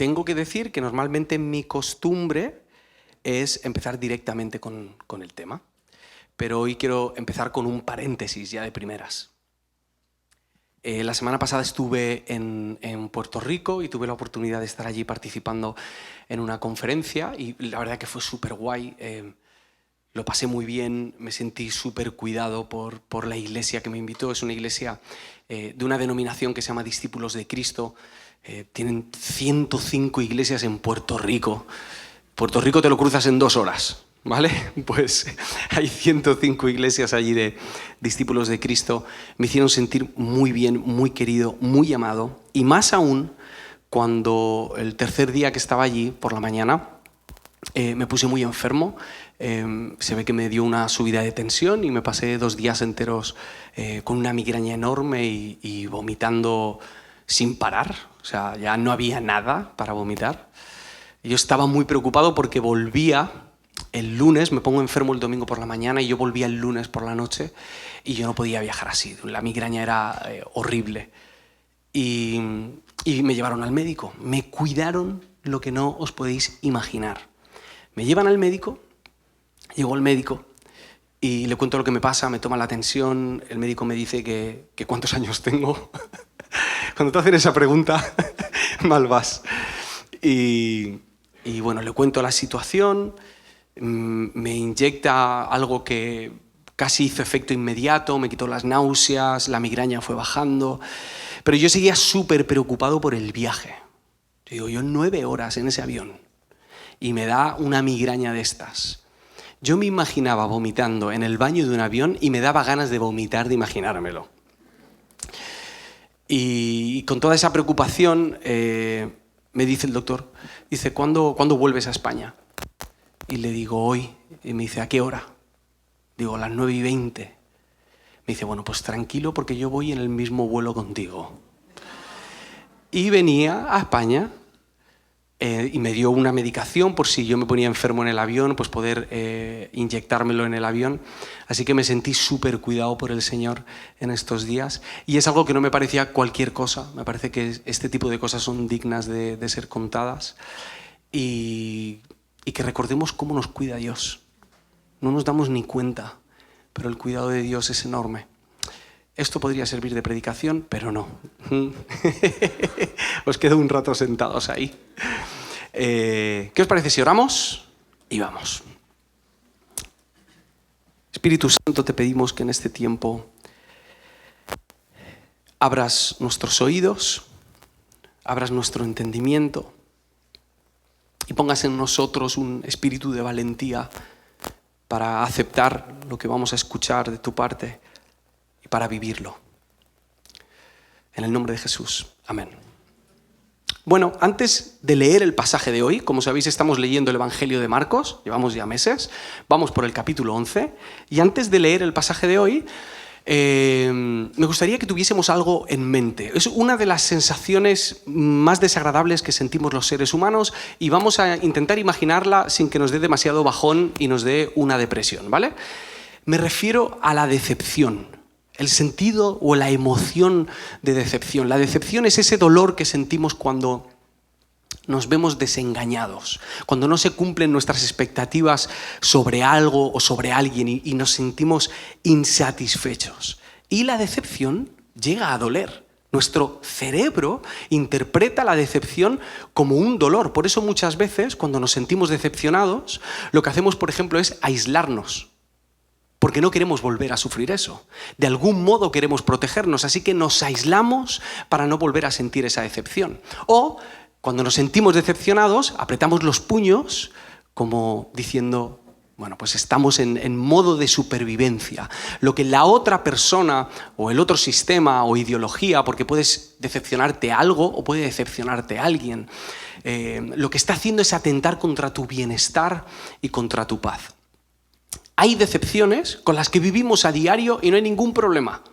tengo que decir que normalmente mi costumbre es empezar directamente con el tema, pero hoy quiero empezar con un paréntesis ya de primeras. La semana pasada estuve en Puerto Rico y tuve la oportunidad de estar allí participando en una conferencia y la verdad que fue súper guay. Lo pasé muy bien, me sentí súper cuidado por la iglesia que me invitó. Es una iglesia de una denominación que se llama Discípulos de Cristo. Tienen 105 iglesias en Puerto Rico. Puerto Rico te lo cruzas en 2 horas, ¿vale? Pues hay 105 iglesias allí de Discípulos de Cristo. Me hicieron sentir muy bien, muy querido, muy amado. Y más aún cuando el tercer día que estaba allí por la mañana me puse muy enfermo. Se ve que me dio una subida de tensión y me pasé 2 días enteros con una migraña enorme y vomitando sin parar. O sea, ya no había nada para vomitar. Yo estaba muy preocupado porque volvía el lunes, me pongo enfermo el domingo por la mañana y yo volvía el lunes por la noche y yo no podía viajar así. La migraña era horrible. Y me llevaron al médico. Me cuidaron lo que no os podéis imaginar. Me llevan al médico, llego al médico y le cuento lo que me pasa, me toma la tensión, el médico me dice que cuántos años tengo. Cuando te hacen esa pregunta, mal vas. Y bueno, le cuento la situación, me inyecta algo que casi hizo efecto inmediato, me quitó las náuseas, la migraña fue bajando, pero yo seguía súper preocupado por el viaje. Yo 9 horas en ese avión y me da una migraña de estas. Yo me imaginaba vomitando en el baño de un avión y me daba ganas de vomitar de imaginármelo. Y con toda esa preocupación me dice el doctor, dice, ¿cuándo vuelves a España? Y le digo, hoy. Y me dice, ¿a qué hora? Digo, a las 9:20. Me dice, bueno, pues tranquilo porque yo voy en el mismo vuelo contigo. Y venía a España y me dio una medicación por si yo me ponía enfermo en el avión, pues poder inyectármelo en el avión. Así que me sentí súper cuidado por el Señor en estos días. Y es algo que no me parecía cualquier cosa. Me parece que este tipo de cosas son dignas de ser contadas. Y que recordemos cómo nos cuida Dios. No nos damos ni cuenta, pero el cuidado de Dios es enorme. Esto podría servir de predicación, pero no. Os quedo un rato sentados ahí. ¿Qué os parece si oramos? Y vamos. Espíritu Santo, te pedimos que en este tiempo abras nuestros oídos, abras nuestro entendimiento y pongas en nosotros un espíritu de valentía para aceptar lo que vamos a escuchar de tu parte y para vivirlo. En el nombre de Jesús. Amén. Bueno, antes de leer el pasaje de hoy, como sabéis, estamos leyendo el Evangelio de Marcos, llevamos ya meses, vamos por el capítulo 11, y antes de leer el pasaje de hoy, me gustaría que tuviésemos algo en mente. Es una de las sensaciones más desagradables que sentimos los seres humanos y vamos a intentar imaginarla sin que nos dé demasiado bajón y nos dé una depresión, ¿vale? Me refiero a la decepción. El sentido o la emoción de decepción. La decepción es ese dolor que sentimos cuando nos vemos desengañados, cuando no se cumplen nuestras expectativas sobre algo o sobre alguien y nos sentimos insatisfechos. Y la decepción llega a doler. Nuestro cerebro interpreta la decepción como un dolor. Por eso muchas veces cuando nos sentimos decepcionados, lo que hacemos, por ejemplo, es aislarnos. Porque no queremos volver a sufrir eso. De algún modo queremos protegernos, así que nos aislamos para no volver a sentir esa decepción. O, cuando nos sentimos decepcionados, apretamos los puños como diciendo, bueno, pues estamos en modo de supervivencia. Lo que la otra persona o el otro sistema o ideología, porque puedes decepcionarte a algo o puede decepcionarte a alguien, lo que está haciendo es atentar contra tu bienestar y contra tu paz. Hay decepciones con las que vivimos a diario y no hay ningún problema.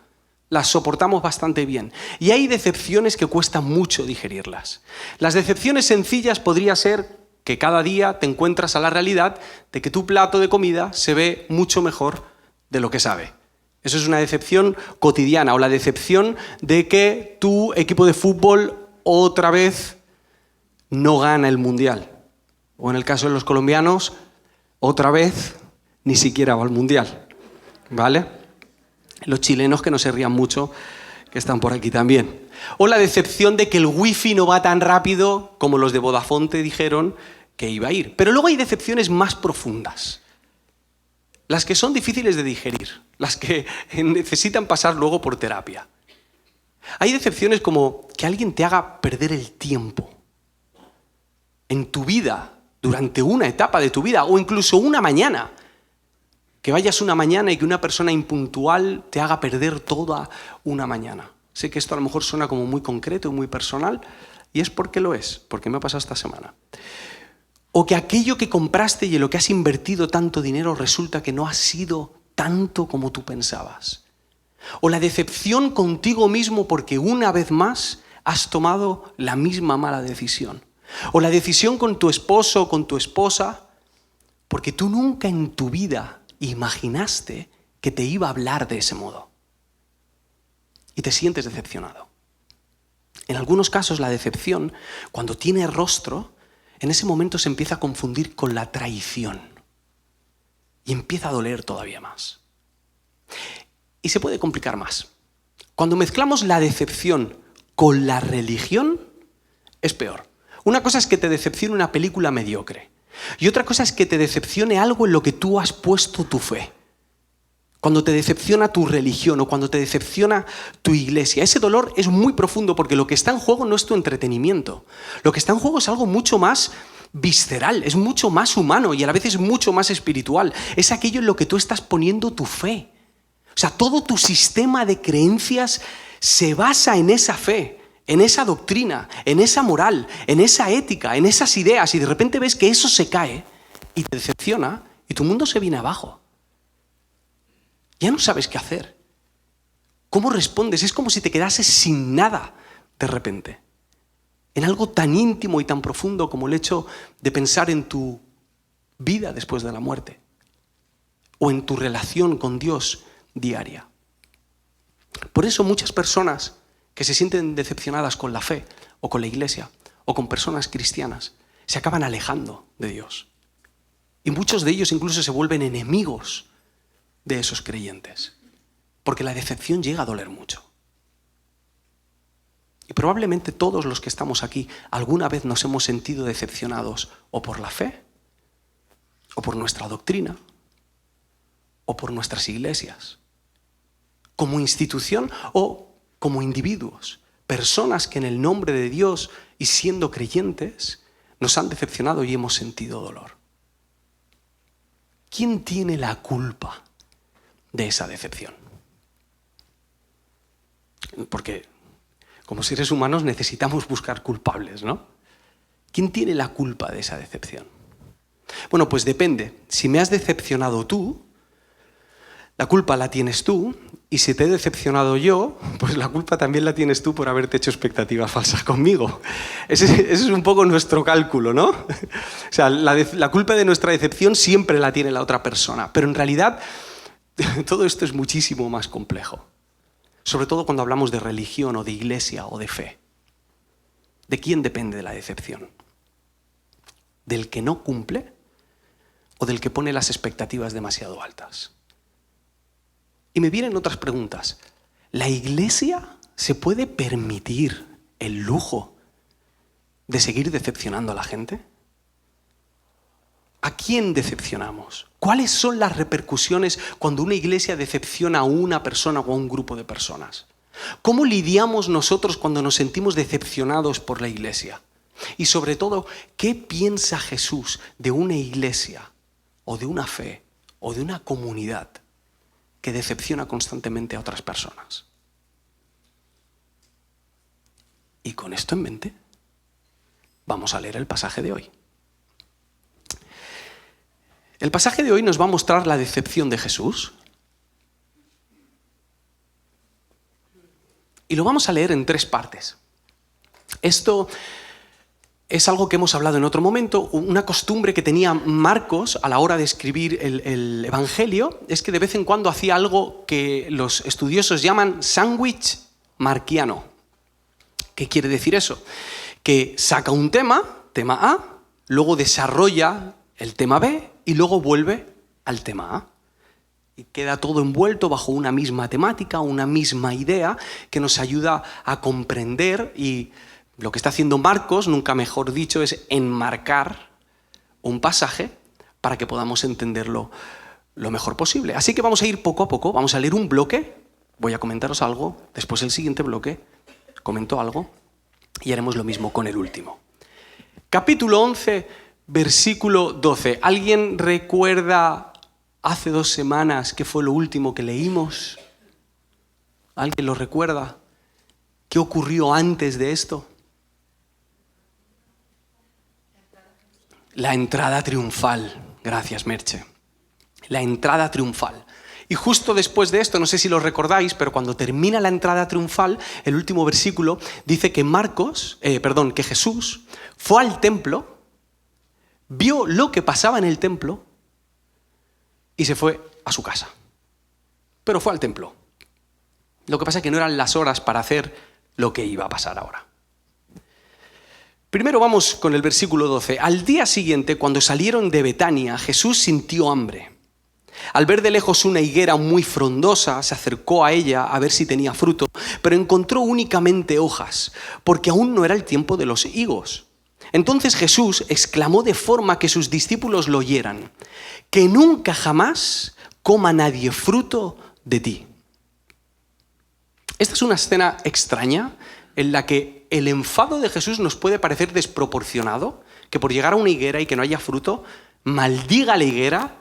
Las soportamos bastante bien. Y hay decepciones que cuesta mucho digerirlas. Las decepciones sencillas podría ser que cada día te encuentras a la realidad de que tu plato de comida se ve mucho mejor de lo que sabe. Eso es una decepción cotidiana, o la decepción de que tu equipo de fútbol otra vez no gana el Mundial. O en el caso de los colombianos, otra vez ni siquiera va al Mundial. ¿Vale? Los chilenos que no se rían mucho, que están por aquí también. O la decepción de que el wifi no va tan rápido como los de Vodafone te dijeron que iba a ir. Pero luego hay decepciones más profundas. Las que son difíciles de digerir, las que necesitan pasar luego por terapia. Hay decepciones como que alguien te haga perder el tiempo en tu vida, durante una etapa de tu vida, o incluso una mañana. Que vayas una mañana y que una persona impuntual te haga perder toda una mañana. Sé que esto a lo mejor suena como muy concreto y muy personal, y es porque lo es, porque me ha pasado esta semana. O que aquello que compraste y en lo que has invertido tanto dinero resulta que no ha sido tanto como tú pensabas. O la decepción contigo mismo porque una vez más has tomado la misma mala decisión. O la decisión con tu esposo o con tu esposa porque tú nunca en tu vida imaginaste que te iba a hablar de ese modo. Y te sientes decepcionado. En algunos casos la decepción, cuando tiene rostro, en ese momento se empieza a confundir con la traición. Y empieza a doler todavía más. Y se puede complicar más. Cuando mezclamos la decepción con la religión, es peor. Una cosa es que te decepcione una película mediocre. Y otra cosa es que te decepcione algo en lo que tú has puesto tu fe. Cuando te decepciona tu religión o cuando te decepciona tu iglesia. Ese dolor es muy profundo porque lo que está en juego no es tu entretenimiento. Lo que está en juego es algo mucho más visceral, es mucho más humano y a la vez es mucho más espiritual. Es aquello en lo que tú estás poniendo tu fe. O sea, todo tu sistema de creencias se basa en esa fe, en esa doctrina, en esa moral, en esa ética, en esas ideas, y de repente ves que eso se cae y te decepciona y tu mundo se viene abajo. Ya no sabes qué hacer. ¿Cómo respondes? Es como si te quedases sin nada de repente. En algo tan íntimo y tan profundo como el hecho de pensar en tu vida después de la muerte o en tu relación con Dios diaria. Por eso muchas personas que se sienten decepcionadas con la fe o con la iglesia o con personas cristianas se acaban alejando de Dios. Y muchos de ellos incluso se vuelven enemigos de esos creyentes, porque la decepción llega a doler mucho. Y probablemente todos los que estamos aquí alguna vez nos hemos sentido decepcionados o por la fe, o por nuestra doctrina, o por nuestras iglesias, como institución o como individuos, personas que en el nombre de Dios y siendo creyentes nos han decepcionado y hemos sentido dolor. ¿Quién tiene la culpa de esa decepción? Porque como seres humanos necesitamos buscar culpables, ¿no? ¿Quién tiene la culpa de esa decepción? Bueno, pues depende. Si me has decepcionado tú, la culpa la tienes tú, y si te he decepcionado yo, pues la culpa también la tienes tú por haberte hecho expectativas falsas conmigo. Ese es un poco nuestro cálculo, ¿no? O sea, la culpa de nuestra decepción siempre la tiene la otra persona, pero en realidad todo esto es muchísimo más complejo. Sobre todo cuando hablamos de religión o de iglesia o de fe. ¿De quién depende la decepción? ¿Del que no cumple o del que pone las expectativas demasiado altas? Y me vienen otras preguntas. ¿La iglesia se puede permitir el lujo de seguir decepcionando a la gente? ¿A quién decepcionamos? ¿Cuáles son las repercusiones cuando una iglesia decepciona a una persona o a un grupo de personas? ¿Cómo lidiamos nosotros cuando nos sentimos decepcionados por la iglesia? Y sobre todo, ¿qué piensa Jesús de una iglesia o de una fe o de una comunidad que decepciona constantemente a otras personas? Y con esto en mente, vamos a leer el pasaje de hoy. El pasaje de hoy nos va a mostrar la decepción de Jesús. Y lo vamos a leer en 3 partes. Esto es algo que hemos hablado en otro momento. Una costumbre que tenía Marcos a la hora de escribir el Evangelio es que de vez en cuando hacía algo que los estudiosos llaman sándwich marquiano. ¿Qué quiere decir eso? Que saca un tema tema A, luego desarrolla el tema B y luego vuelve al tema A. Y queda todo envuelto bajo una misma temática, una misma idea que nos ayuda a comprender, y lo que está haciendo Marcos, nunca mejor dicho, es enmarcar un pasaje para que podamos entenderlo lo mejor posible. Así que vamos a ir poco a poco, vamos a leer un bloque, voy a comentaros algo, después el siguiente bloque comento algo y haremos lo mismo con el último. Capítulo 11, versículo 12. ¿Alguien recuerda hace 2 semanas qué fue lo último que leímos? ¿Alguien lo recuerda? ¿Qué ocurrió antes de esto? La entrada triunfal. Gracias, Merche. La entrada triunfal. Y justo después de esto, no sé si lo recordáis, pero cuando termina la entrada triunfal, el último versículo dice que que Jesús fue al templo, vio lo que pasaba en el templo y se fue a su casa. Pero fue al templo. Lo que pasa es que no eran las horas para hacer lo que iba a pasar ahora. Primero vamos con el versículo 12. Al día siguiente, cuando salieron de Betania, Jesús sintió hambre. Al ver de lejos una higuera muy frondosa, se acercó a ella a ver si tenía fruto, pero encontró únicamente hojas, porque aún no era el tiempo de los higos. Entonces Jesús exclamó de forma que sus discípulos lo oyeran: «Que nunca jamás coma nadie fruto de ti». Esta es una escena extraña en la que el enfado de Jesús nos puede parecer desproporcionado, que por llegar a una higuera y que no haya fruto, maldiga la higuera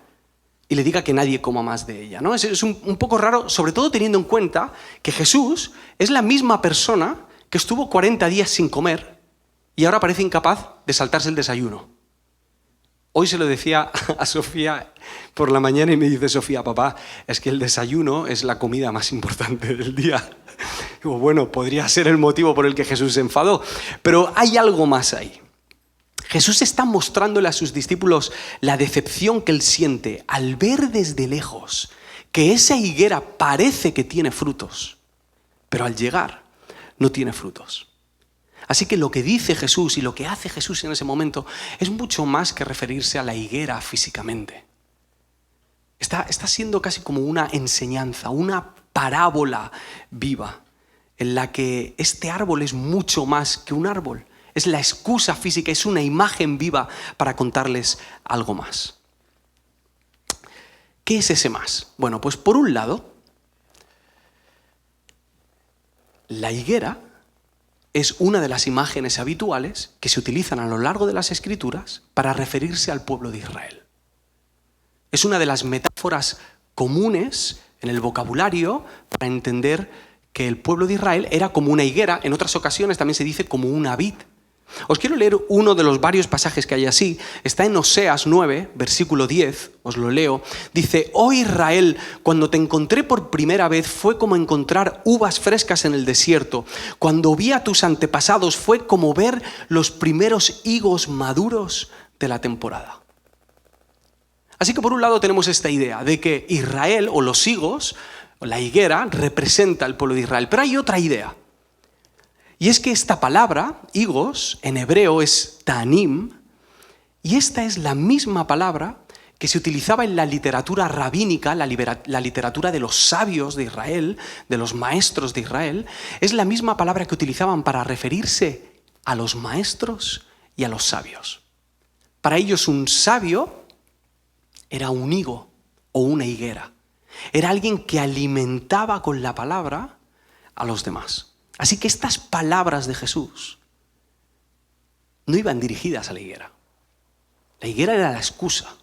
y le diga que nadie coma más de ella, ¿no? Es un poco raro, sobre todo teniendo en cuenta que Jesús es la misma persona que estuvo 40 días sin comer y ahora parece incapaz de saltarse el desayuno. Hoy se lo decía a Sofía por la mañana y me dice: Sofía, papá, es que el desayuno es la comida más importante del día. Digo, bueno, podría ser el motivo por el que Jesús se enfadó, pero hay algo más ahí. Jesús está mostrándole a sus discípulos la decepción que él siente al ver desde lejos que esa higuera parece que tiene frutos, pero al llegar no tiene frutos. Así que lo que dice Jesús y lo que hace Jesús en ese momento es mucho más que referirse a la higuera físicamente. Está siendo casi como una enseñanza, una parábola viva, en la que este árbol es mucho más que un árbol. Es la excusa física, es una imagen viva para contarles algo más. ¿Qué es ese más? Bueno, pues por un lado, la higuera es una de las imágenes habituales que se utilizan a lo largo de las Escrituras para referirse al pueblo de Israel. Es una de las metáforas comunes en el vocabulario para entender que el pueblo de Israel era como una higuera. En otras ocasiones también se dice como una vid. Os quiero leer uno de los varios pasajes que hay así. Está en Oseas 9, versículo 10, os lo leo. Dice: «Oh Israel, cuando te encontré por primera vez fue como encontrar uvas frescas en el desierto. Cuando vi a tus antepasados fue como ver los primeros higos maduros de la temporada». Así que por un lado tenemos esta idea de que Israel o los higos, o la higuera, representa al pueblo de Israel. Pero hay otra idea. Y es que esta palabra, higos, en hebreo es tanim, y esta es la misma palabra que se utilizaba en la literatura rabínica, la literatura de los sabios de Israel, de los maestros de Israel. Es la misma palabra que utilizaban para referirse a los maestros y a los sabios. Para ellos un sabio era un higo o una higuera. Era alguien que alimentaba con la palabra a los demás. Así que estas palabras de Jesús no iban dirigidas a la higuera. La higuera era la excusa,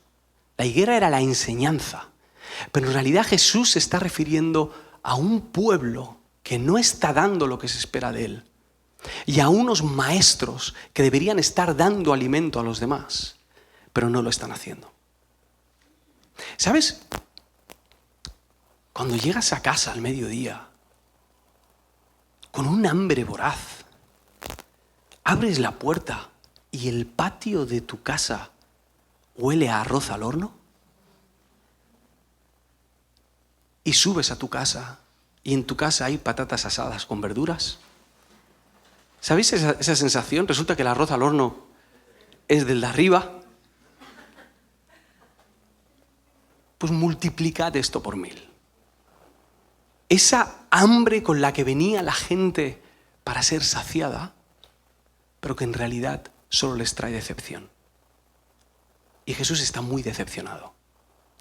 la higuera era la enseñanza. Pero en realidad Jesús se está refiriendo a un pueblo que no está dando lo que se espera de él y a unos maestros que deberían estar dando alimento a los demás, pero no lo están haciendo. ¿Sabes? Cuando llegas a casa al mediodía con un hambre voraz, abres la puerta y el patio de tu casa huele a arroz al horno, y subes a tu casa y en tu casa hay patatas asadas con verduras. ¿Sabéis esa sensación? Resulta que el arroz al horno es del de arriba, pues multiplicad esto por 1000. Esa hambre con la que venía la gente para ser saciada, pero que en realidad solo les trae decepción. Y Jesús está muy decepcionado.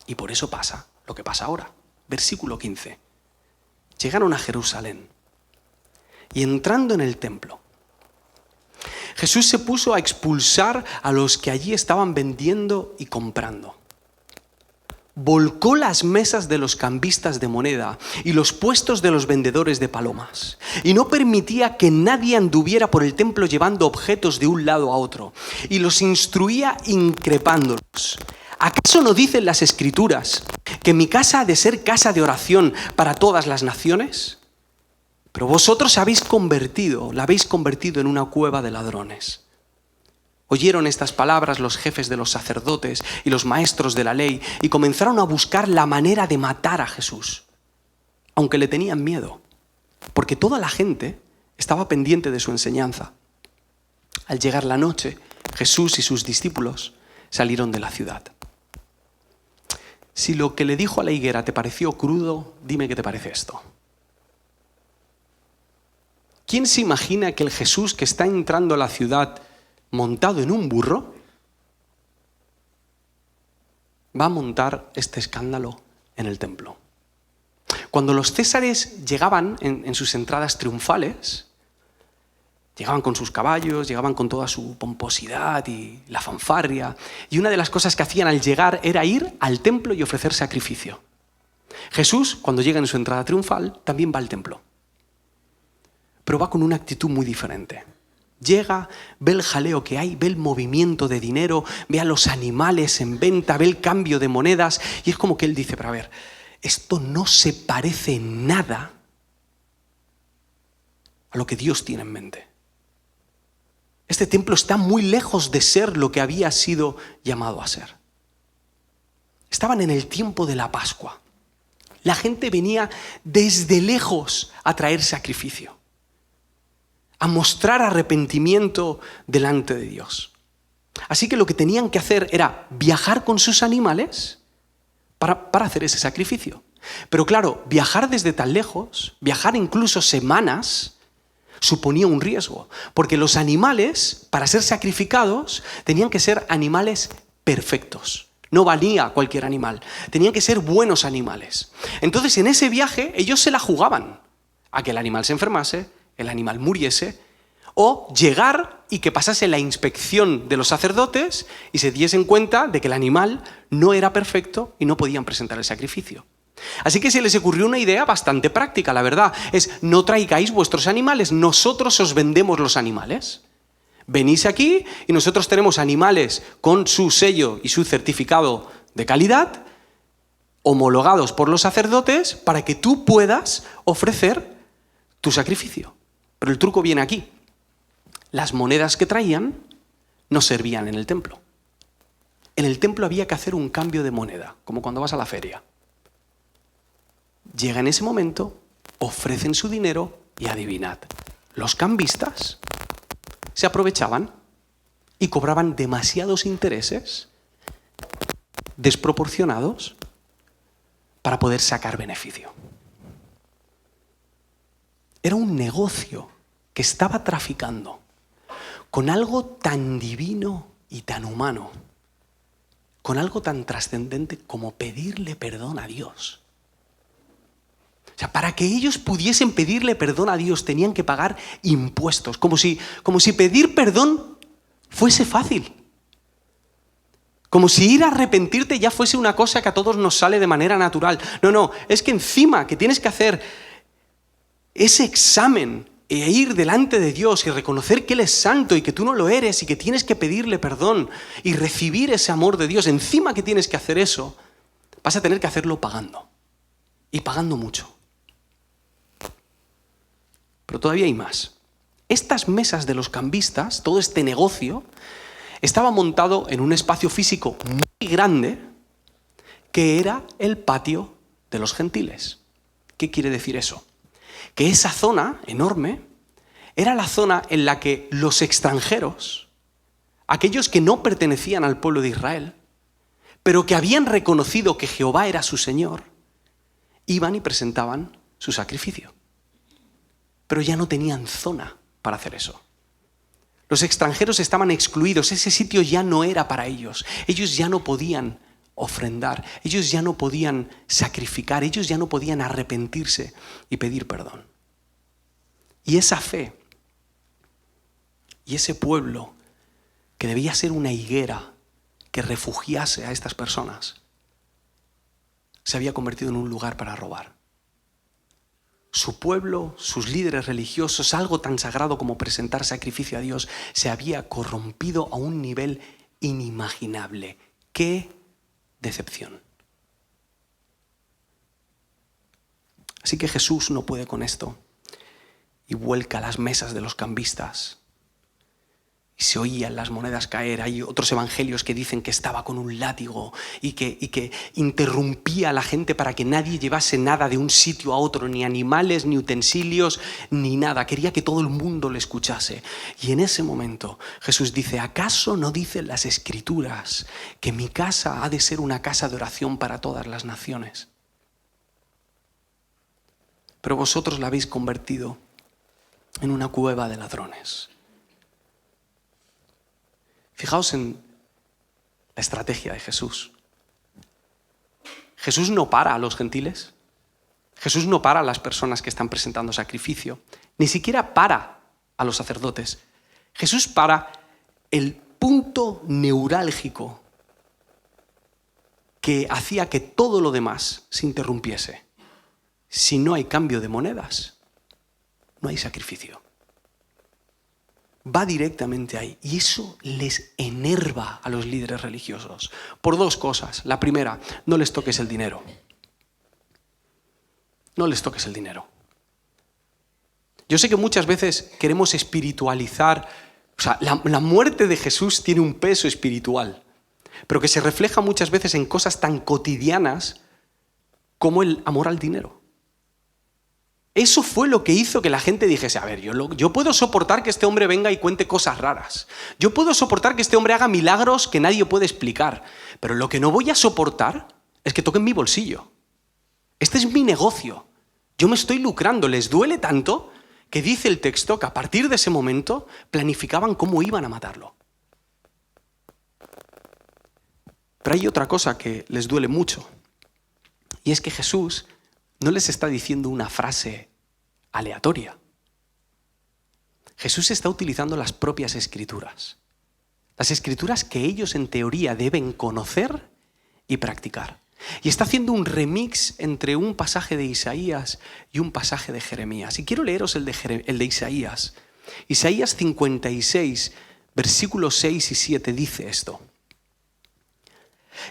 Y por eso pasa lo que pasa ahora. Versículo 15. Llegaron a Jerusalén y entrando en el templo, Jesús se puso a expulsar a los que allí estaban vendiendo y comprando. Volcó las mesas de los cambistas de moneda y los puestos de los vendedores de palomas. Y no permitía que nadie anduviera por el templo llevando objetos de un lado a otro. Y los instruía increpándolos. ¿Acaso no dicen las Escrituras que mi casa ha de ser casa de oración para todas las naciones? Pero vosotros la habéis convertido en una cueva de ladrones. Oyeron estas palabras los jefes de los sacerdotes y los maestros de la ley y comenzaron a buscar la manera de matar a Jesús, aunque le tenían miedo, porque toda la gente estaba pendiente de su enseñanza. Al llegar la noche, Jesús y sus discípulos salieron de la ciudad. Si lo que le dijo a la higuera te pareció crudo, dime qué te parece esto. ¿Quién se imagina que el Jesús que está entrando a la ciudad montado en un burro va a montar este escándalo en el templo? Cuando los césares llegaban en sus entradas triunfales, llegaban con sus caballos, llegaban con toda su pomposidad y la fanfarria, y una de las cosas que hacían al llegar era ir al templo y ofrecer sacrificio. Jesús, cuando llega en su entrada triunfal, también va al templo, pero va con una actitud muy diferente. Llega, ve el jaleo que hay, ve el movimiento de dinero, ve a los animales en venta, ve el cambio de monedas, y es como que él dice, pero a ver, esto no se parece en nada a lo que Dios tiene en mente. Este templo está muy lejos de ser lo que había sido llamado a ser. Estaban en el tiempo de la Pascua. La gente venía desde lejos a traer sacrificio, a mostrar arrepentimiento delante de Dios. Así que lo que tenían que hacer era viajar con sus animales para hacer ese sacrificio. Pero claro, viajar desde tan lejos, viajar incluso semanas, suponía un riesgo, porque los animales, para ser sacrificados, tenían que ser animales perfectos. No valía cualquier animal, tenían que ser buenos animales. Entonces, en ese viaje, ellos se la jugaban a que el animal se enfermase, el animal muriese, o llegar y que pasase la inspección de los sacerdotes y se diesen cuenta de que el animal no era perfecto y no podían presentar el sacrificio. Así que se les ocurrió una idea bastante práctica, la verdad. Es, no traigáis vuestros animales, nosotros os vendemos los animales. Venís aquí y nosotros tenemos animales con su sello y su certificado de calidad, homologados por los sacerdotes, para que tú puedas ofrecer tu sacrificio. Pero el truco viene aquí. Las monedas que traían no servían en el templo. En el templo había que hacer un cambio de moneda, como cuando vas a la feria. Llega en ese momento, ofrecen su dinero y adivinad, los cambistas se aprovechaban y cobraban demasiados intereses desproporcionados para poder sacar beneficio. Era un negocio que estaba traficando con algo tan divino y tan humano, con algo tan trascendente como pedirle perdón a Dios. O sea, para que ellos pudiesen pedirle perdón a Dios tenían que pagar impuestos, como si pedir perdón fuese fácil. Como si ir a arrepentirte ya fuese una cosa que a todos nos sale de manera natural. No, es que encima que tienes que hacer ese examen e ir delante de Dios y reconocer que Él es santo y que tú no lo eres y que tienes que pedirle perdón y recibir ese amor de Dios, encima que tienes que hacer eso, vas a tener que hacerlo pagando. Y pagando mucho. Pero todavía hay más. Estas mesas de los cambistas, todo este negocio, estaba montado en un espacio físico muy grande que era el patio de los gentiles. ¿Qué quiere decir eso? Que esa zona enorme era la zona en la que los extranjeros aquellos que no pertenecían al pueblo de Israel, pero que habían reconocido que Jehová era su Señor, iban y presentaban su sacrificio. Pero ya no tenían zona para hacer eso. Los extranjeros estaban excluidos, ese sitio ya no era para ellos. Ellos ya no podían ofrendar, ellos ya no podían sacrificar, ellos ya no podían arrepentirse y pedir perdón. Y esa fe y ese pueblo que debía ser una higuera que refugiase a estas personas, se había convertido en un lugar para robar. Su pueblo, sus líderes religiosos, algo tan sagrado como presentar sacrificio a Dios, se había corrompido a un nivel inimaginable. ¡Qué decepción! Así que Jesús no puede con esto y vuelca las mesas de los cambistas. Y se oían las monedas caer. Hay otros evangelios que dicen que estaba con un látigo y que interrumpía a la gente para que nadie llevase nada de un sitio a otro, ni animales, ni utensilios, ni nada. Quería que todo el mundo le escuchase. Y en ese momento Jesús dice: ¿acaso no dicen las Escrituras que mi casa ha de ser una casa de oración para todas las naciones? Pero vosotros la habéis convertido en una cueva de ladrones. Fijaos en la estrategia de Jesús. Jesús no para a los gentiles. Jesús no para a las personas que están presentando sacrificio. Ni siquiera para a los sacerdotes. Jesús para el punto neurálgico que hacía que todo lo demás se interrumpiese. Si no hay cambio de monedas, no hay sacrificio. Va directamente ahí. Y eso les enerva a los líderes religiosos. Por dos cosas. La primera, no les toques el dinero. No les toques el dinero. Yo sé que muchas veces queremos espiritualizar. O sea, la muerte de Jesús tiene un peso espiritual, pero que se refleja muchas veces en cosas tan cotidianas como el amor al dinero. Eso fue lo que hizo que la gente dijese: a ver, yo puedo soportar que este hombre venga y cuente cosas raras. Yo puedo soportar que este hombre haga milagros que nadie puede explicar. Pero lo que no voy a soportar es que toquen mi bolsillo. Este es mi negocio. Yo me estoy lucrando. Les duele tanto que dice el texto que a partir de ese momento planificaban cómo iban a matarlo. Pero hay otra cosa que les duele mucho. Y es que Jesús no les está diciendo una frase aleatoria. Jesús está utilizando las propias Escrituras. Las Escrituras que ellos en teoría deben conocer y practicar. Y está haciendo un remix entre un pasaje de Isaías y un pasaje de Jeremías. Y quiero leeros el de Isaías. Isaías 56, versículos 6 y 7 dice esto: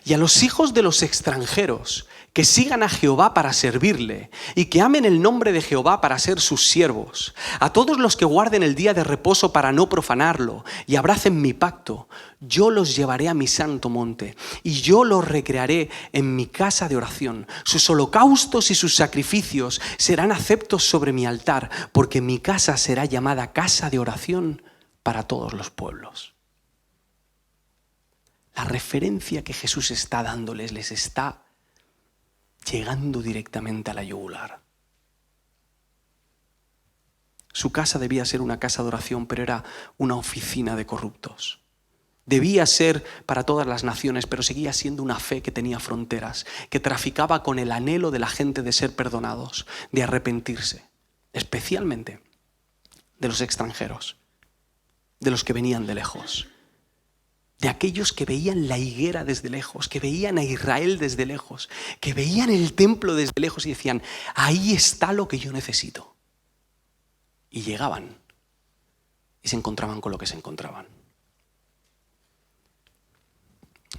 y a los hijos de los extranjeros que sigan a Jehová para servirle y que amen el nombre de Jehová para ser sus siervos, a todos los que guarden el día de reposo para no profanarlo y abracen mi pacto, yo los llevaré a mi santo monte y yo los recrearé en mi casa de oración. Sus holocaustos y sus sacrificios serán aceptos sobre mi altar, porque mi casa será llamada casa de oración para todos los pueblos. La referencia que Jesús está dándoles les está llegando directamente a la yugular. Su casa debía ser una casa de oración, pero era una oficina de corruptos. Debía ser para todas las naciones, pero seguía siendo una fe que tenía fronteras, que traficaba con el anhelo de la gente de ser perdonados, de arrepentirse, especialmente de los extranjeros, de los que venían de lejos. De aquellos que veían la higuera desde lejos, que veían a Israel desde lejos, que veían el templo desde lejos y decían: ahí está lo que yo necesito. Y llegaban y se encontraban con lo que se encontraban.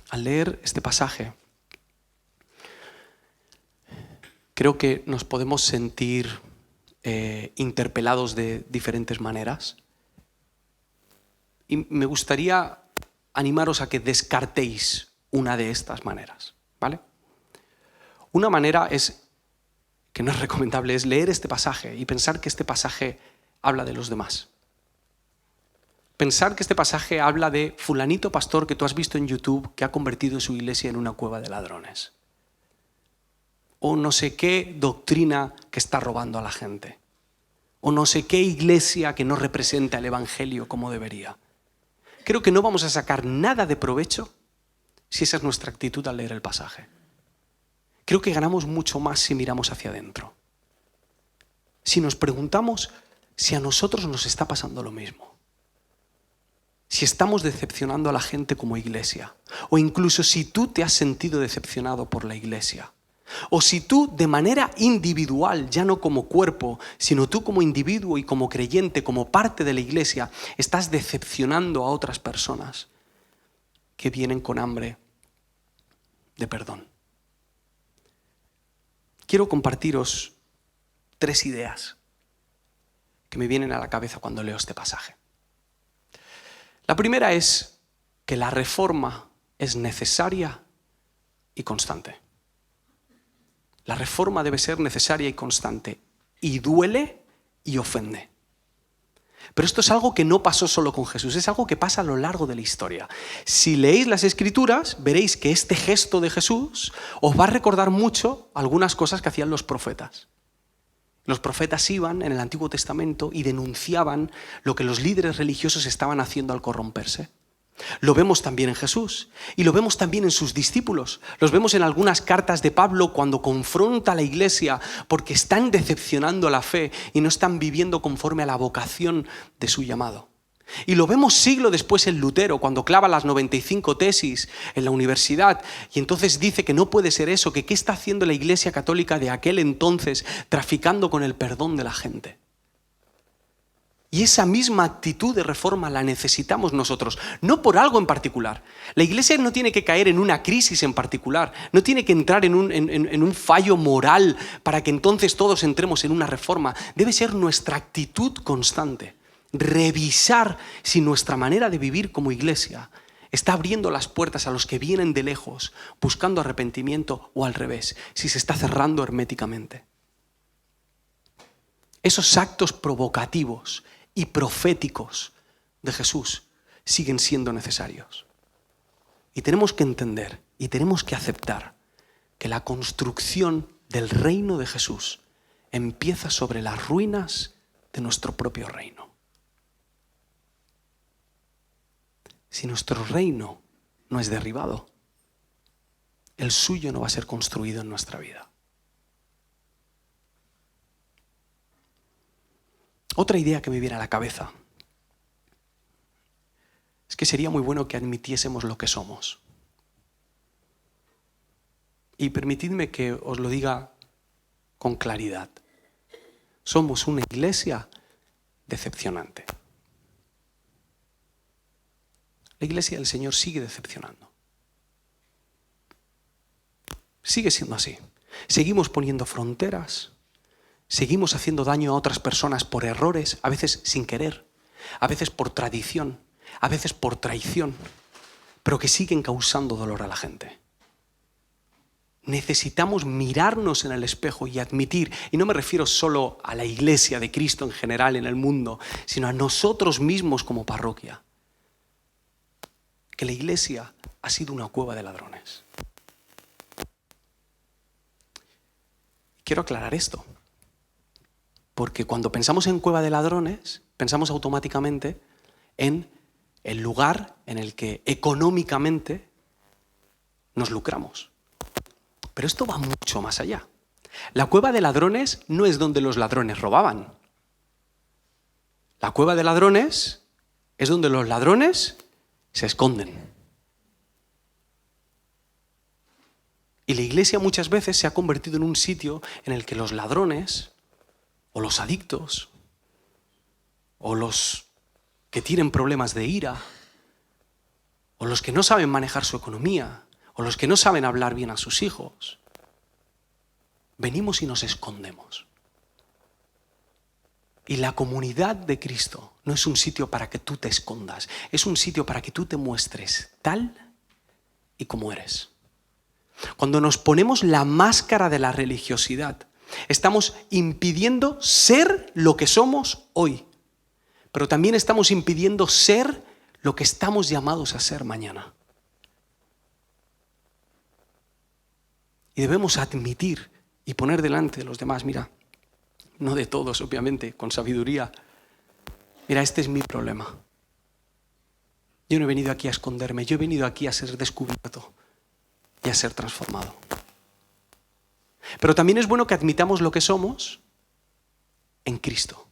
Al leer este pasaje, creo que nos podemos sentir interpelados de diferentes maneras. Y me gustaría animaros a que descartéis una de estas maneras, ¿vale? Una manera que no es recomendable, es leer este pasaje y pensar que este pasaje habla de los demás. pensar que este pasaje habla de fulanito pastor que tú has visto en YouTube que ha convertido su iglesia en una cueva de ladrones. O no sé qué doctrina que está robando a la gente. O no sé qué iglesia que no representa el evangelio como debería. Creo que no vamos a sacar nada de provecho si esa es nuestra actitud al leer el pasaje. Creo que ganamos mucho más si miramos hacia adentro. Si nos preguntamos si a nosotros nos está pasando lo mismo. Si estamos decepcionando a la gente como iglesia. O incluso si tú te has sentido decepcionado por la iglesia. O si tú de manera individual, ya no como cuerpo, sino tú como individuo y como creyente, como parte de la iglesia, estás decepcionando a otras personas que vienen con hambre de perdón. Quiero compartiros 3 ideas que me vienen a la cabeza cuando leo este pasaje. La primera es que la reforma es necesaria y constante. La reforma debe ser necesaria y constante, y duele y ofende. Pero esto es algo que no pasó solo con Jesús, es algo que pasa a lo largo de la historia. Si leéis las Escrituras, veréis que este gesto de Jesús os va a recordar mucho algunas cosas que hacían los profetas. Los profetas iban en el Antiguo Testamento y denunciaban lo que los líderes religiosos estaban haciendo al corromperse. Lo vemos también en Jesús y lo vemos también en sus discípulos. Los vemos en algunas cartas de Pablo cuando confronta a la iglesia porque están decepcionando la fe y no están viviendo conforme a la vocación de su llamado. Y lo vemos siglo después en Lutero cuando clava las 95 tesis en la universidad y entonces dice que no puede ser eso, que qué está haciendo la iglesia católica de aquel entonces traficando con el perdón de la gente. Y esa misma actitud de reforma la necesitamos nosotros, no por algo en particular. La iglesia no tiene que caer en una crisis en particular, no tiene que entrar en un fallo moral para que entonces todos entremos en una reforma. Debe ser nuestra actitud constante, revisar si nuestra manera de vivir como iglesia está abriendo las puertas a los que vienen de lejos, buscando arrepentimiento o al revés, si se está cerrando herméticamente. Esos actos provocativos y proféticos de Jesús siguen siendo necesarios. Y tenemos que entender y tenemos que aceptar que la construcción del reino de Jesús empieza sobre las ruinas de nuestro propio reino. Si nuestro reino no es derribado, el suyo no va a ser construido en nuestra vida. Otra idea que me viene a la cabeza es que sería muy bueno que admitiésemos lo que somos. Y permitidme que os lo diga con claridad. Somos una iglesia decepcionante. La iglesia del Señor sigue decepcionando. Sigue siendo así. Seguimos poniendo fronteras. Seguimos haciendo daño a otras personas por errores, a veces sin querer, a veces por tradición, a veces por traición, pero que siguen causando dolor a la gente. Necesitamos mirarnos en el espejo y admitir, y no me refiero solo a la iglesia de Cristo en general en el mundo, sino a nosotros mismos como parroquia, que la iglesia ha sido una cueva de ladrones. Quiero aclarar esto. Porque cuando pensamos en cueva de ladrones, pensamos automáticamente en el lugar en el que económicamente nos lucramos. Pero esto va mucho más allá. La cueva de ladrones no es donde los ladrones robaban. La cueva de ladrones es donde los ladrones se esconden. Y la iglesia muchas veces se ha convertido en un sitio en el que los ladrones o los adictos, o los que tienen problemas de ira, o los que no saben manejar su economía, o los que no saben hablar bien a sus hijos, venimos y nos escondemos. Y la comunidad de Cristo no es un sitio para que tú te escondas, es un sitio para que tú te muestres tal y como eres. Cuando nos ponemos la máscara de la religiosidad, estamos impidiendo ser lo que somos hoy. pero también estamos impidiendo ser lo que estamos llamados a ser mañana. Y debemos admitir y poner delante de los demás, mira, no de todos, obviamente, con sabiduría, mira, este es mi problema. Yo no he venido aquí a esconderme, yo he venido aquí a ser descubierto y a ser transformado. Pero también es bueno que admitamos lo que somos en Cristo.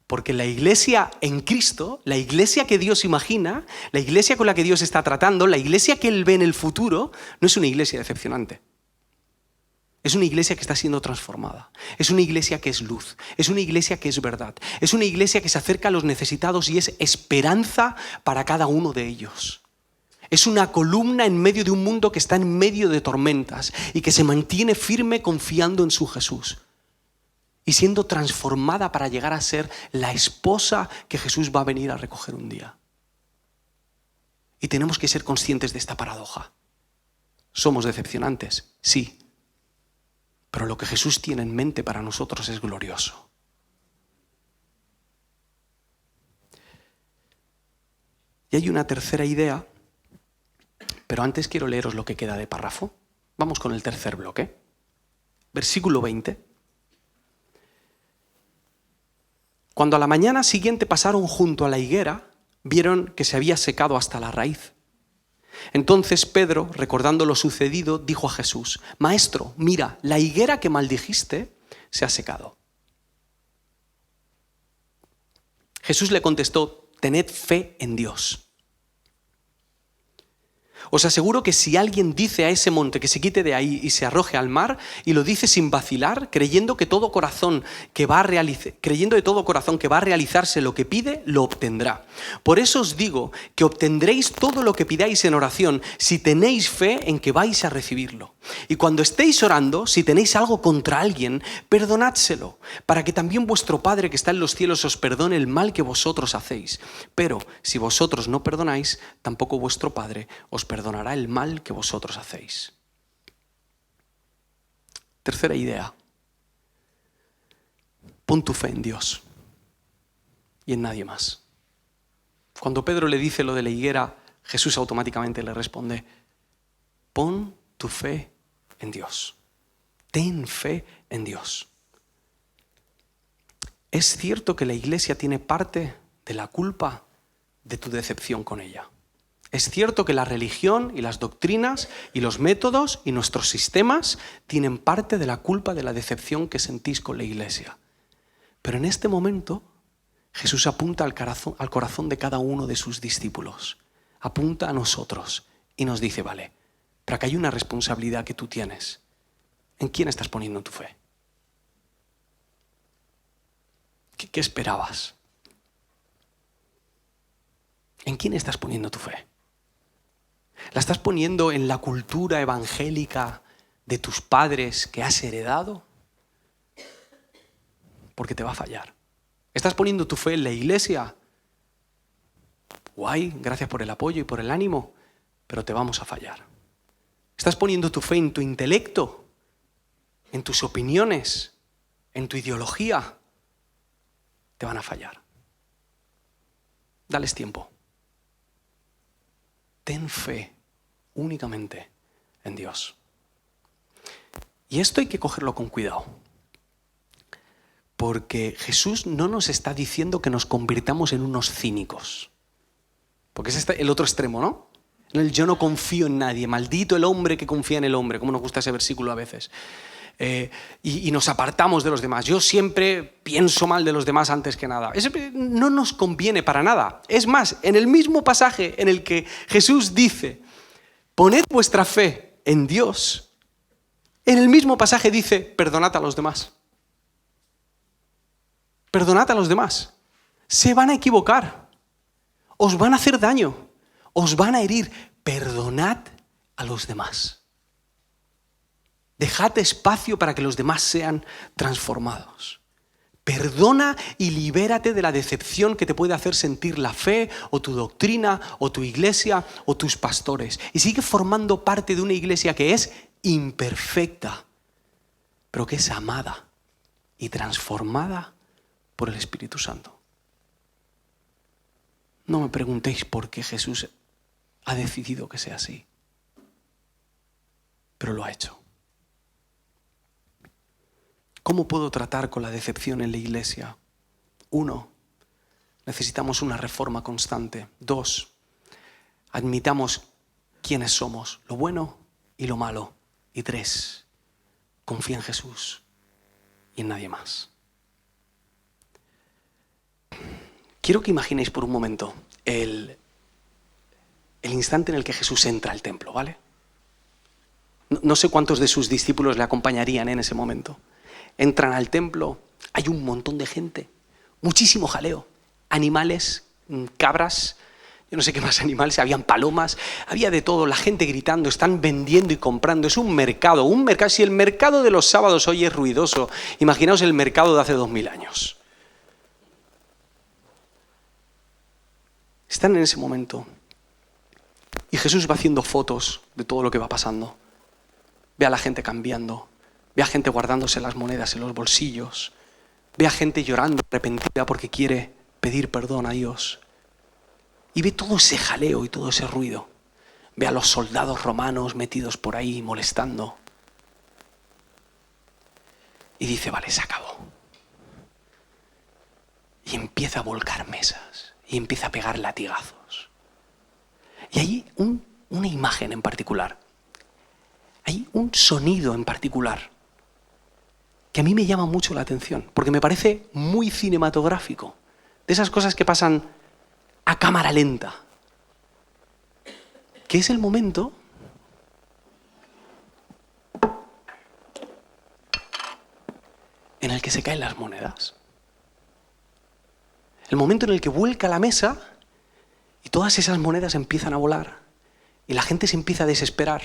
Porque la iglesia en Cristo, la iglesia que Dios imagina, la iglesia con la que Dios está tratando, la iglesia que Él ve en el futuro, no es una iglesia decepcionante. Es una iglesia que está siendo transformada. Es una iglesia que es luz. Es una iglesia que es verdad. Es una iglesia que se acerca a los necesitados y es esperanza para cada uno de ellos. Es una columna en medio de un mundo que está en medio de tormentas y que se mantiene firme confiando en su Jesús y siendo transformada para llegar a ser la esposa que Jesús va a venir a recoger un día. Y tenemos que ser conscientes de esta paradoja. ¿Somos decepcionantes? Sí. Pero lo que Jesús tiene en mente para nosotros es glorioso. Y hay una tercera idea, pero antes quiero leeros lo que queda de párrafo. Vamos con el tercer bloque. Versículo 20. Cuando a la mañana siguiente pasaron junto a la higuera, vieron que se había secado hasta la raíz. Entonces Pedro, recordando lo sucedido, dijo a Jesús: Maestro, mira, la higuera que maldijiste se ha secado. Jesús le contestó: tened fe en Dios. Os aseguro que si alguien dice a ese monte que se quite de ahí y se arroje al mar, y lo dice sin vacilar, creyendo de todo corazón que va a realizarse lo que pide, lo obtendrá. Por eso os digo que obtendréis todo lo que pidáis en oración, si tenéis fe en que vais a recibirlo. Y cuando estéis orando, si tenéis algo contra alguien, perdonádselo, para que también vuestro Padre que está en los cielos os perdone el mal que vosotros hacéis. Pero si vosotros no perdonáis, tampoco vuestro Padre os perdonará el mal que vosotros hacéis. Tercera idea. Pon tu fe en Dios y en nadie más. Cuando Pedro le dice lo de la higuera, Jesús automáticamente le responde: pon tu fe en Dios. Ten fe en Dios. Es cierto que la iglesia tiene parte de la culpa de tu decepción con ella. Es cierto que la religión y las doctrinas y los métodos y nuestros sistemas tienen parte de la culpa de la decepción que sentís con la iglesia. Pero en este momento Jesús apunta al corazón de cada uno de sus discípulos. Apunta a nosotros y nos dice: vale, pero acá hay una responsabilidad que tú tienes. ¿En quién estás poniendo tu fe? ¿Qué esperabas? ¿En quién estás poniendo tu fe? ¿La estás poniendo en la cultura evangélica de tus padres que has heredado? Porque te va a fallar. ¿Estás poniendo tu fe en la iglesia? Guay, gracias por el apoyo y por el ánimo, pero te vamos a fallar. ¿Estás poniendo tu fe en tu intelecto, en tus opiniones, en tu ideología? Te van a fallar. Dales tiempo. Ten fe únicamente en Dios. Y esto hay que cogerlo con cuidado. Porque Jesús no nos está diciendo que nos convirtamos en unos cínicos. Porque es el otro extremo, ¿no? En el yo no confío en nadie. Maldito el hombre que confía en el hombre. Como nos gusta ese versículo a veces. Y nos apartamos de los demás. Yo siempre pienso mal de los demás antes que nada. Eso no nos conviene para nada. Es más, en el mismo pasaje en el que Jesús dice: poned vuestra fe en Dios, en el mismo pasaje dice: perdonad a los demás. Perdonad a los demás. Se van a equivocar. Os van a hacer daño. Os van a herir. Perdonad a los demás. Dejad espacio para que los demás sean transformados. Perdona y libérate de la decepción que te puede hacer sentir la fe, o tu doctrina, o tu iglesia, o tus pastores. Y sigue formando parte de una iglesia que es imperfecta, pero que es amada y transformada por el Espíritu Santo. No me preguntéis por qué Jesús ha decidido que sea así, pero lo ha hecho. ¿Cómo puedo tratar con la decepción en la iglesia? 1, necesitamos una reforma constante. 2, admitamos quiénes somos, lo bueno y lo malo. Y 3, confía en Jesús y en nadie más. Quiero que imaginéis por un momento el instante en el que Jesús entra al templo, ¿vale? No sé cuántos de sus discípulos le acompañarían en ese momento. Entran al templo, hay un montón de gente, muchísimo jaleo, animales, cabras, yo no sé qué más animales, habían palomas, había de todo, la gente gritando, están vendiendo y comprando, es un mercado, si el mercado de los sábados hoy es ruidoso, imaginaos el mercado de hace 2000 años. Están en ese momento y Jesús va haciendo fotos de todo lo que va pasando. Ve a la gente cambiando, ve a gente guardándose las monedas en los bolsillos, ve a gente llorando arrepentida porque quiere pedir perdón a Dios. Y ve todo ese jaleo y todo ese ruido. Ve a los soldados romanos metidos por ahí molestando. Y dice, vale, se acabó. Y empieza a volcar mesas y empieza a pegar latigazos. Y hay una imagen en particular. Hay un sonido en particular que a mí me llama mucho la atención, porque me parece muy cinematográfico. De esas cosas que pasan a cámara lenta. Que es el momento en el que se caen las monedas. El momento en el que vuelca la mesa y todas esas monedas empiezan a volar y la gente se empieza a desesperar.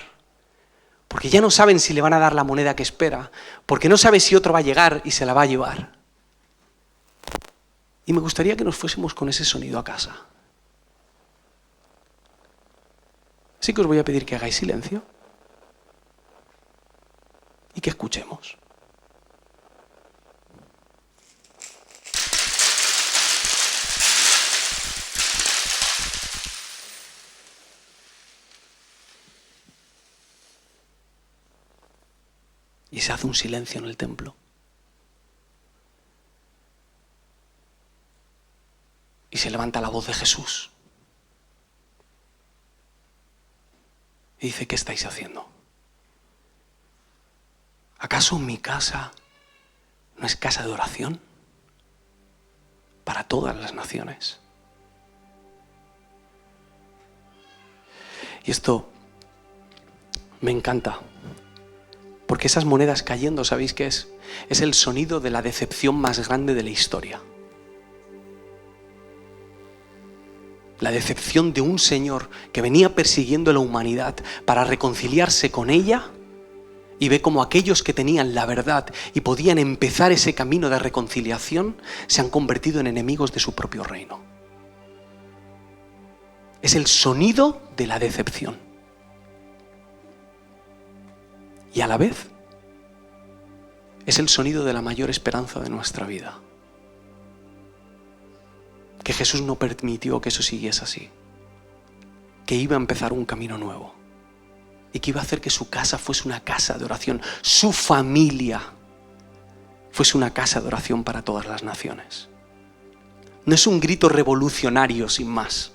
Porque ya no saben si le van a dar la moneda que espera, porque no sabe si otro va a llegar y se la va a llevar. Y me gustaría que nos fuésemos con ese sonido a casa. Así que os voy a pedir que hagáis silencio y que escuchemos. Y se hace un silencio en el templo. Y se levanta la voz de Jesús. Y dice, ¿qué estáis haciendo? ¿Acaso mi casa no es casa de oración para todas las naciones? Y esto me encanta. Porque esas monedas cayendo, ¿sabéis qué es? Es el sonido de la decepción más grande de la historia. La decepción de un Señor que venía persiguiendo a la humanidad para reconciliarse con ella y ve como aquellos que tenían la verdad y podían empezar ese camino de reconciliación se han convertido en enemigos de su propio reino. Es el sonido de la decepción. Y a la vez, es el sonido de la mayor esperanza de nuestra vida. Que Jesús no permitió que eso siguiese así. Que iba a empezar un camino nuevo. Y que iba a hacer que su casa fuese una casa de oración. Su familia fuese una casa de oración para todas las naciones. No es un grito revolucionario sin más.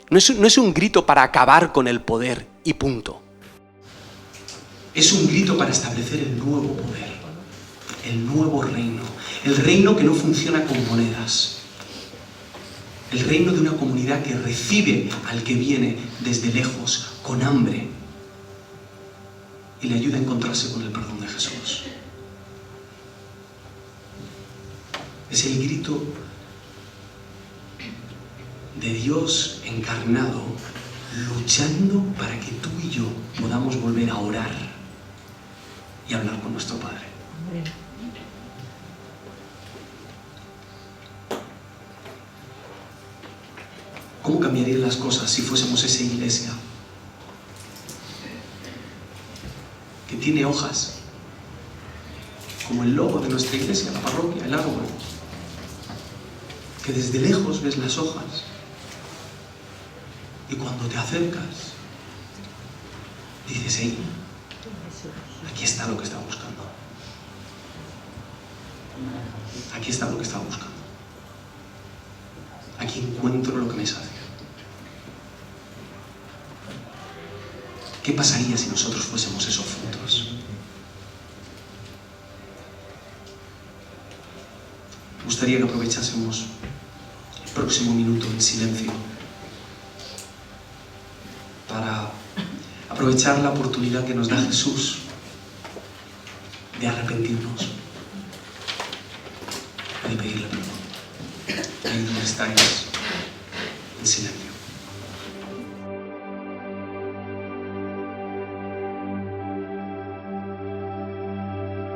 No es un grito para acabar con el poder y punto. Es un grito para establecer el nuevo poder, el nuevo reino, el reino que no funciona con monedas, el reino de una comunidad que recibe al que viene desde lejos, con hambre, y le ayuda a encontrarse con el perdón de Jesús. Es el grito de Dios encarnado, luchando para que tú y yo podamos volver a orar y hablar con nuestro Padre. ¿Cómo cambiarían las cosas si fuésemos esa iglesia que tiene hojas con como el logo de nuestra iglesia, la parroquia, el árbol, que desde lejos ves las hojas y cuando te acercas dices, hey, aquí está lo que estaba buscando. Aquí está lo que estaba buscando. Aquí encuentro lo que me sacia. ¿Qué pasaría si nosotros fuésemos esos frutos? Me gustaría que aprovechásemos el próximo minuto en silencio para aprovechar la oportunidad que nos da Jesús de arrepentirnos y de pedirle perdón. Ahí donde estáis, en silencio.